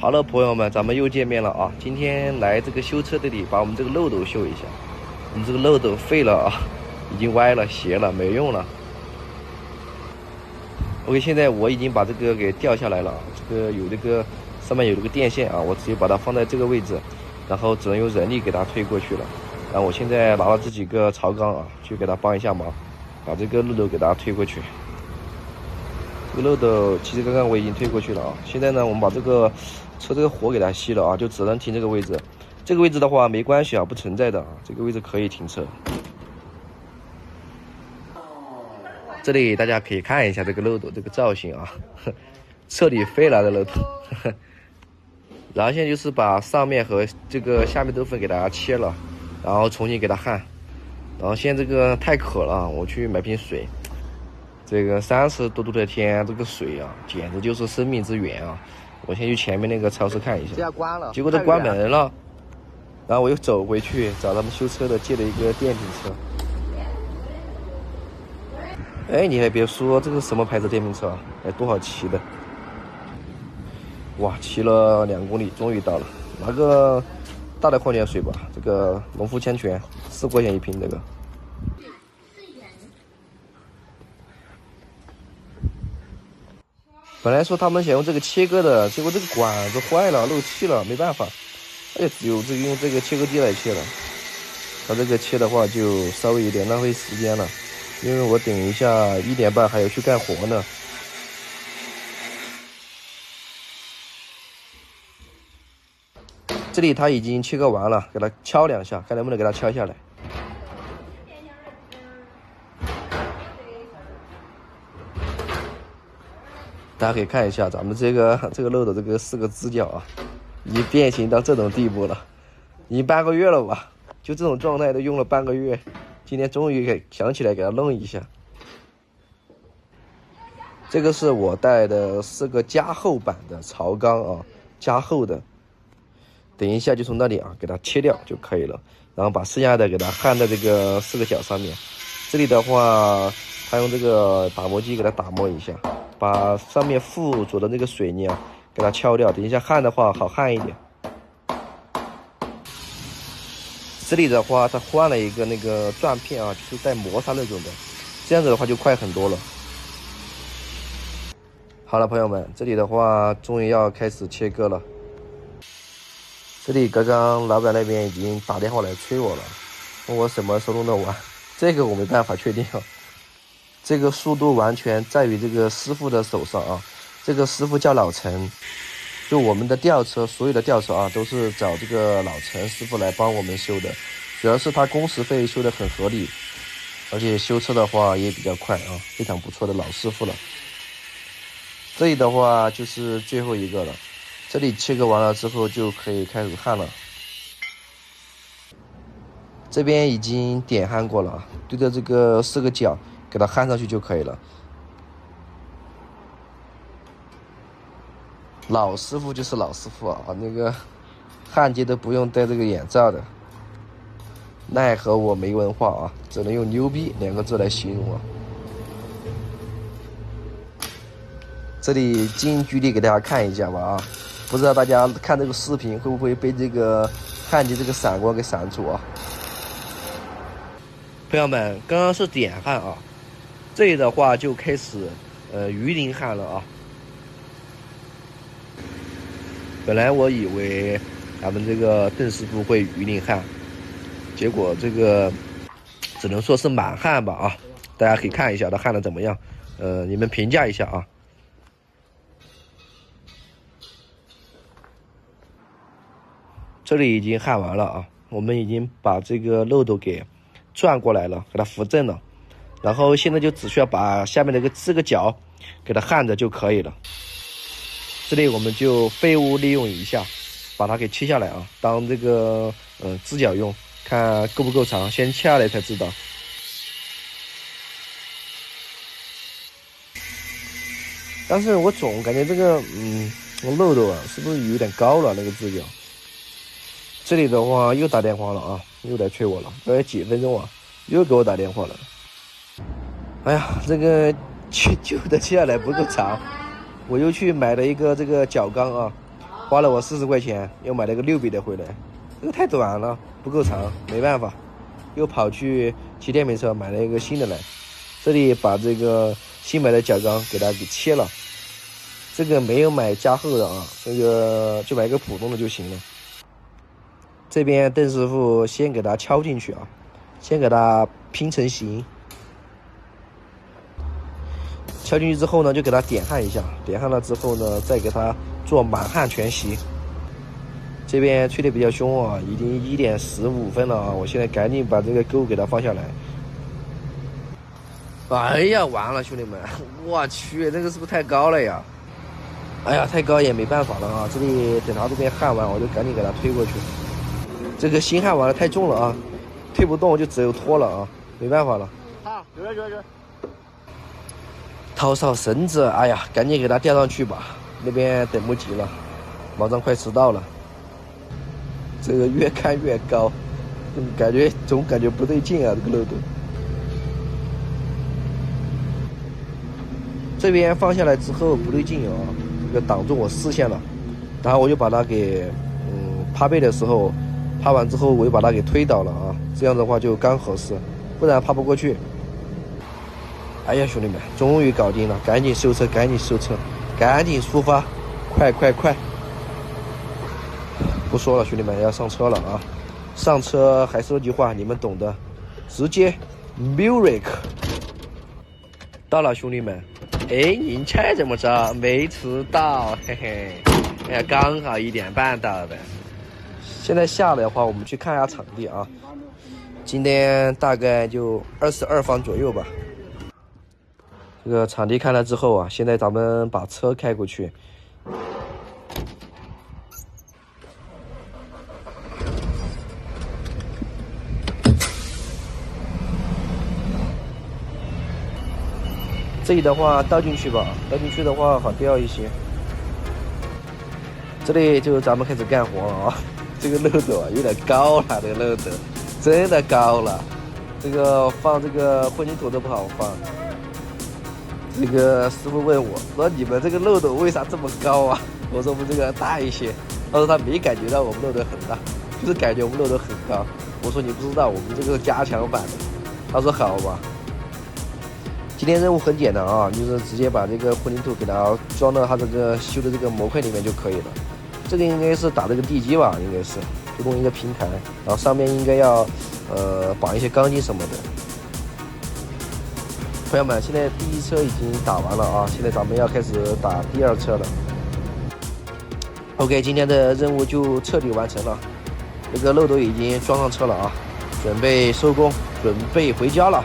好了，朋友们，咱们又见面了啊！今天来这个修车这里，把我们这个漏斗修一下。我们这个漏斗废了啊，已经歪了、斜了，没用了。OK， 现在我已经把这个给吊下来了，这个有这个上面有这个电线啊，我直接把它放在这个位置，然后只能用人力给它推过去了。然后我现在拿了这几个槽钢啊，去给它帮一下忙，把这个漏斗给它推过去。这个漏斗其实刚刚我已经推过去了啊，现在呢，我们把这个车这个火给它熄了啊，就只能停这个位置。这个位置的话没关系啊，不存在的啊，这个位置可以停车。这里大家可以看一下这个漏斗这个造型啊，彻底废了的漏斗。然后现在就是把上面和这个下面部分给它切了，然后重新给它焊。然后现在这个太渴了，我去买瓶水。这个30多度的天，这个水啊，简直就是生命之源啊！我先去前面那个超市看一下。这关了，结果这关门了，然后我又走回去找他们修车的，借了一个电瓶车。哎，你还别说，这个什么牌子电瓶车啊？哎，多好骑的！哇，骑了2公里，终于到了。拿个大的矿泉水吧，这个农夫山泉4块钱一瓶，这个。本来说他们想用这个切割的，结果这个管子坏了，漏气了，没办法，也只有用这个切割机来切了。它这个切的话就稍微有点浪费时间了，因为我等一下1点半还要去干活呢。这里它已经切割完了，给它敲2下，看能不能给它敲下来。大家可以看一下咱们这个漏斗这个4个支脚啊，已经变形到这种地步了，已经半个月了吧？就这种状态都用了半个月，今天终于想起来给它弄一下。这个是我带的4个加厚版的槽钢啊，加厚的。等一下就从那里啊给它切掉就可以了，然后把剩下的给它焊在这个4个角上面。这里的话，它用这个打磨机给它打磨一下。把上面附着的那个水泥啊，给它敲掉，等一下焊的话好焊一点。这里的话，它换了一个那个钻片啊，就是带磨砂那种的，这样子的话就快很多了。好了，朋友们，这里的话终于要开始切割了。这里刚刚老板那边已经打电话来催我了，问我什么时候弄得完，这个我没办法确定啊。这个速度完全在于这个师傅的手上啊，这个师傅叫老陈，就我们的吊车，所有的吊车啊都是找这个老陈师傅来帮我们修的，主要是他工时费修得很合理，而且修车的话也比较快啊，非常不错的老师傅了。这里的话就是最后一个了，这里切割完了之后就可以开始焊了。这边已经点焊过了，对着这个4个角给它焊上去就可以了。老师傅就是老师傅啊，那个焊接都不用戴这个眼罩的。奈何我没文化啊，只能用牛逼2个字来形容啊。这里近距离给大家看一下吧啊，不知道大家看这个视频会不会被这个焊接这个闪光给闪住啊？朋友们，刚刚是点焊啊。这里的话就开始鱼鳞焊了啊。本来我以为咱们这个邓师傅会鱼鳞焊，结果这个只能说是满焊吧啊。大家可以看一下他焊的怎么样，你们评价一下啊。这里已经焊完了啊，我们已经把这个漏斗给转过来了，给它扶正了。然后现在就只需要把下面的这个角给它焊着就可以了。这里我们就废物利用一下，把它给切下来啊，当这个支脚用，看够不够长，先切下来才知道。但是我总感觉这个漏斗啊，是不是有点高了那个支脚？这里的话又打电话了啊，又来催我了，大概几分钟啊，又给我打电话了。哎呀，这个旧的切下来不够长，我又去买了一个这个角钢啊，花了我40块钱，又买了个6笔的回来，这个太短了，不够长，没办法，又跑去骑电瓶车买了一个新的来。这里把这个新买的角钢给它给切了，这个没有买加厚的啊，这个就买一个普通的就行了。这边邓师傅先给它敲进去啊，先给它拼成型。敲进去之后呢，就给它点焊一下，点焊了之后呢，再给它做满焊全息。这边吹得比较凶啊，已经1点15分了啊，我现在赶紧把这个钩给它放下来。哎呀，完了，兄弟们，我去，这个是不是太高了呀？哎呀，太高也没办法了啊！这里等它这边焊完，我就赶紧给它推过去。这个新焊完了太重了啊，推不动就只有拖了啊，没办法了。好，有。掏上绳子，哎呀，赶紧给它吊上去吧，那边等不及了，马上快迟到了。这个越看越高，总感觉不对劲啊，这个漏斗。这边放下来之后不对劲啊，这个挡住我视线了，然后我就把它给趴背的时候，趴完之后我就把它给推倒了啊，这样的话就刚合适，不然趴不过去。哎呀，兄弟们，终于搞定了，赶紧收车，赶紧收车，赶紧出发，快！不说了，兄弟们，要上车了啊！上车还是那句话，你们懂的，直接 Muric 到了，兄弟们。哎，您猜怎么着？没迟到，嘿嘿。哎呀，刚好1点半到的。现在下来的话，我们去看一下场地啊。今天大概就22方左右吧。这个场地看了之后啊，现在咱们把车开过去。这里的话倒进去吧，倒进去的话好吊一些。这里就咱们开始干活了啊！这个漏斗啊有点高了，这个漏斗真的高了，这个放这个混凝土都不好放。这个师傅问我说：“你们这个漏斗为啥这么高啊？”我说：“我们这个大一些。”他说他没感觉到我们漏斗很大，就是感觉我们漏斗很高。我说：“你不知道，我们这个是加强版的。”他说：“好吧。”今天任务很简单啊，就是直接把这个混凝土给它装到它这个修的这个模块里面就可以了。这个应该是打这个地基吧，应该是就弄一个平台，然后上面应该要绑一些钢筋什么的。朋友们，现在第1车已经打完了啊，现在咱们要开始打第2车了。OK， 今天的任务就彻底完成了，这个漏斗已经装上车了啊，准备收工，准备回家了。